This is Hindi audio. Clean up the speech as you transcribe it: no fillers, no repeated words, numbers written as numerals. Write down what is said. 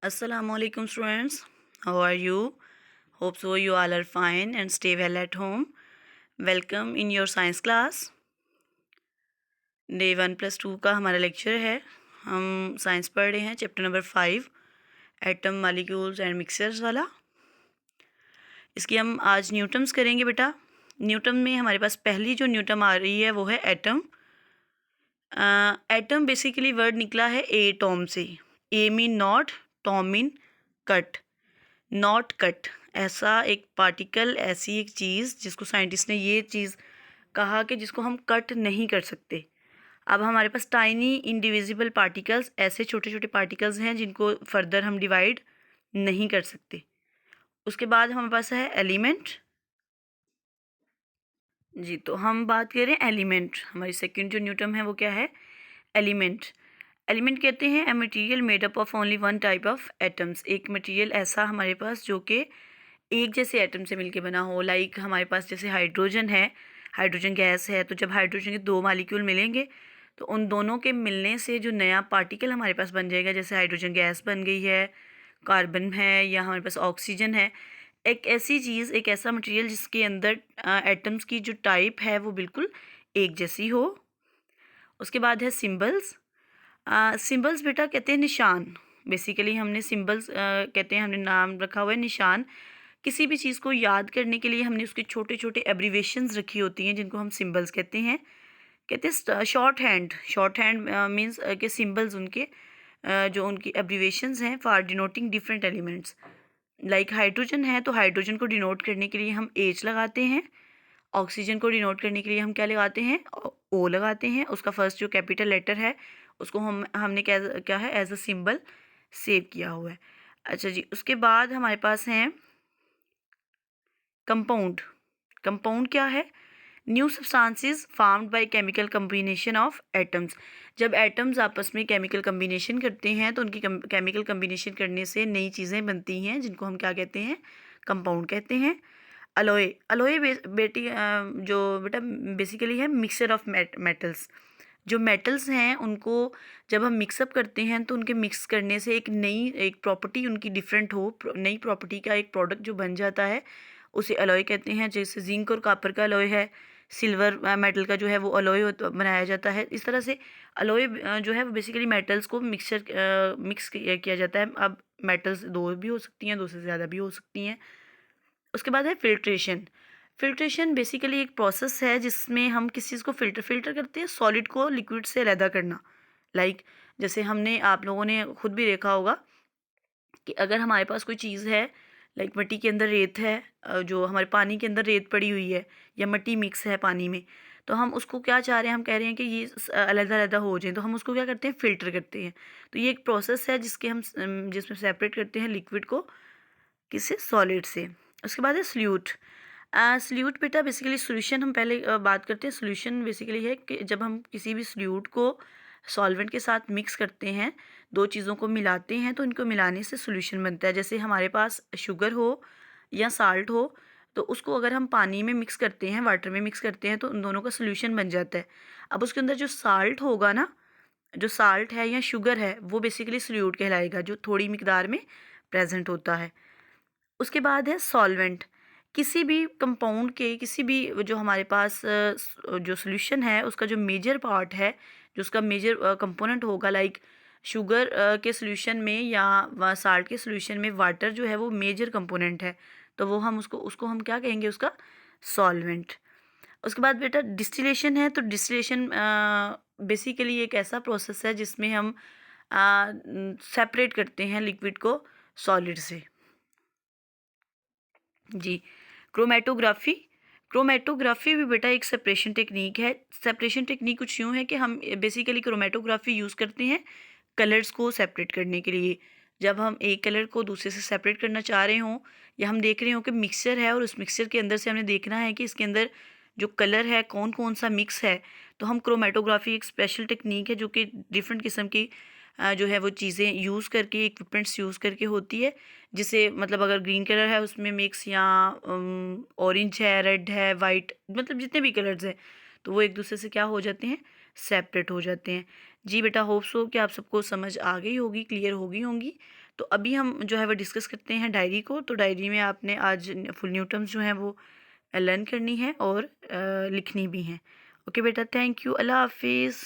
Assalamualaikum students, how are you? Hope so you all are fine and stay well at home. Welcome in your science class. Day 1+2 का हमारा लेक्चर है। हम साइंस पढ़ रहे हैं chapter number 5 atom molecules and mixtures वाला। इसकी हम आज न्यूटम्स करेंगे बेटा। न्यूटम में हमारे पास पहली जो न्यूटम आ रही है वो है एटम। एटम बेसिकली वर्ड निकला है एटॉम से। A mean not, tom mean cut. Not cut ऐसा एक पार्टिकल, ऐसी एक चीज़ जिसको साइंटिस्ट ने ये चीज़ कहा कि जिसको हम कट नहीं कर सकते। अब हमारे पास टाइनी इंडिविजिबल पार्टिकल्स, ऐसे छोटे छोटे पार्टिकल्स हैं जिनको फर्दर हम डिवाइड नहीं कर सकते। उसके बाद हमारे पास है एलिमेंट। जी, तो हम बात करें एलिमेंट। हमारी सेकंड जो न्यूटन है वो क्या है? एलिमेंट। एलिमेंट कहते हैं a material made up of only one type of atoms. एक मटेरियल ऐसा हमारे पास जो कि एक जैसे एटम से मिलके बना हो। लाइक हमारे पास जैसे हाइड्रोजन है, हाइड्रोजन गैस है, तो जब हाइड्रोजन के दो मालिक्यूल मिलेंगे तो उन दोनों के मिलने से जो नया पार्टिकल हमारे पास बन जाएगा, जैसे हाइड्रोजन गैस बन गई है, कार्बन है, या हमारे पास ऑक्सीजन है। एक ऐसी चीज़, एक ऐसा मटेरियल जिसके अंदर एटम्स की जो टाइप है वो बिल्कुल एक जैसी हो। उसके बाद है सिंबल्स। सिंबल्स बेटा कहते हैं निशान। बेसिकली हमने सिंबल्स कहते हैं, हमने नाम रखा हुआ है निशान। किसी भी चीज़ को याद करने के लिए हमने उसके छोटे छोटे एब्रीवेशंस रखी होती हैं जिनको हम सिंबल्स कहते हैं। कहते हैं short hand. Short hand means के सिंबल्स उनके जो उनकी एब्रीवेशंस हैं for denoting different elements. Like hydrogen है तो हाइड्रोजन को डिनोट करने के लिए हम एच लगाते हैं। ऑक्सीजन को डिनोट करने के लिए हम क्या लगाते हैं? ओ लगाते हैं। उसका फर्स्ट जो कैपिटल लेटर है उसको हमने क्या है एज अ सिंबल सेव किया हुआ है। अच्छा जी, उसके बाद हमारे पास हैं कंपाउंड। कंपाउंड क्या है? New substances formed by chemical combination of atoms. जब एटम्स आपस में केमिकल कम्बिनेशन करते हैं तो उनकी केमिकल कम्बिनेशन करने से नई चीज़ें बनती हैं जिनको हम क्या कहते हैं? कंपाउंड कहते हैं। अलोए। अलोए जो बेटा बेसिकली है मिक्सचर ऑफ मेटल्स। जो मेटल्स हैं उनको जब हम मिक्सअप करते हैं तो उनके मिक्स करने से एक प्रॉपर्टी उनकी डिफरेंट हो, नई प्रॉपर्टी का एक प्रोडक्ट जो बन जाता है उसे अलॉय कहते हैं। जैसे जिंक और कॉपर का अलॉय है, सिल्वर मेटल का जो है वो अलॉय बनाया जाता है। इस तरह से अलॉय जो है वो बेसिकली मेटल्स को मिक्स किया जाता है। अब मेटल्स दो भी हो सकती हैं, दो से ज़्यादा भी हो सकती हैं। उसके बाद है फिल्ट्रेशन। फिल्ट्रेशन बेसिकली एक प्रोसेस है जिसमें हम किसी चीज़ को फिल्टर करते हैं, सॉलिड को लिक्विड से अलग करना। लाइक जैसे हमने, आप लोगों ने खुद भी देखा होगा कि अगर हमारे पास कोई चीज़ है, लाइक मिट्टी के अंदर रेत है, जो हमारे पानी के अंदर रेत पड़ी हुई है या मिट्टी मिक्स है पानी में, तो हम उसको क्या चाह रहे हैं? हम कह रहे हैं कि ये अलग-अलग हो जाए, तो हम उसको क्या करते हैं? फ़िल्टर करते हैं। तो ये एक प्रोसेस है जिसमें सेपरेट करते हैं लिक्विड को किससे? सॉलिड से। उसके बाद है सल्यूट। सल्यूट बेटा बेसिकली सॉल्यूशन, हम पहले बात करते हैं। सॉल्यूशन बेसिकली है कि जब हम किसी भी सल्यूट को सॉल्वेंट के साथ मिक्स करते हैं, दो चीज़ों को मिलाते हैं तो इनको मिलाने से सॉल्यूशन बनता है। जैसे हमारे पास शुगर हो या साल्ट हो, तो उसको अगर हम पानी में मिक्स करते हैं, वाटर में मिक्स करते हैं, तो उन दोनों का सॉल्यूशन बन जाता है। अब उसके अंदर जो साल्ट होगा ना, जो साल्ट है या शुगर है, वो बेसिकली सल्यूट कहलाएगा, जो थोड़ी मिकदार में प्रेजेंट होता है। उसके बाद है सॉल्वेंट। किसी भी कंपाउंड के, किसी भी जो हमारे पास जो सॉल्यूशन है उसका जो मेजर पार्ट है, जो उसका मेजर कंपोनेंट होगा, लाइक शुगर के सॉल्यूशन में या साल्ट के सॉल्यूशन में वाटर जो है वो मेजर कंपोनेंट है, तो वो हम उसको उसको हम क्या कहेंगे? उसका सॉल्वेंट। उसके बाद बेटा डिस्टिलेशन है। तो डिस्टिलेशन बेसिकली एक ऐसा प्रोसेस है जिसमें हम सेपरेट करते हैं लिक्विड को सॉलिड से। जी, क्रोमेटोग्राफी। क्रोमेटोग्राफी भी बेटा एक सेपरेशन टेक्निक है। सेपरेशन टेक्निक कुछ यूँ है कि हम बेसिकली क्रोमेटोग्राफी यूज़ करते हैं कलर्स को सेपरेट करने के लिए। जब हम एक कलर को दूसरे से सेपरेट करना चाह रहे हों, या हम देख रहे हों कि मिक्सचर है और उस मिक्सचर के अंदर से हमने देखना है कि इसके अंदर जो कलर है कौन कौन सा मिक्स है, तो हम क्रोमेटोग्राफी एक स्पेशल टेक्निक है जो कि डिफरेंट किस्म की जो है वो चीज़ें यूज़ करके, इक्विपमेंट्स यूज़ करके होती है। जिसे मतलब अगर ग्रीन कलर है उसमें मिक्स, या ऑरेंज है, रेड है, वाइट, मतलब जितने भी कलर्स हैं, तो वो एक दूसरे से क्या हो जाते हैं? सेपरेट हो जाते हैं। जी बेटा, होप सो कि आप सबको समझ आ गई होगी, क्लियर हो गई होंगी। तो अभी हम जो है वो डिस्कस करते हैं डायरी को। तो डायरी में आपने आज फुल न्यू टर्म्स जो हैं वो लर्न करनी है और लिखनी भी हैं। ओके बेटा, थैंक यू, अल्लाह हाफिज़।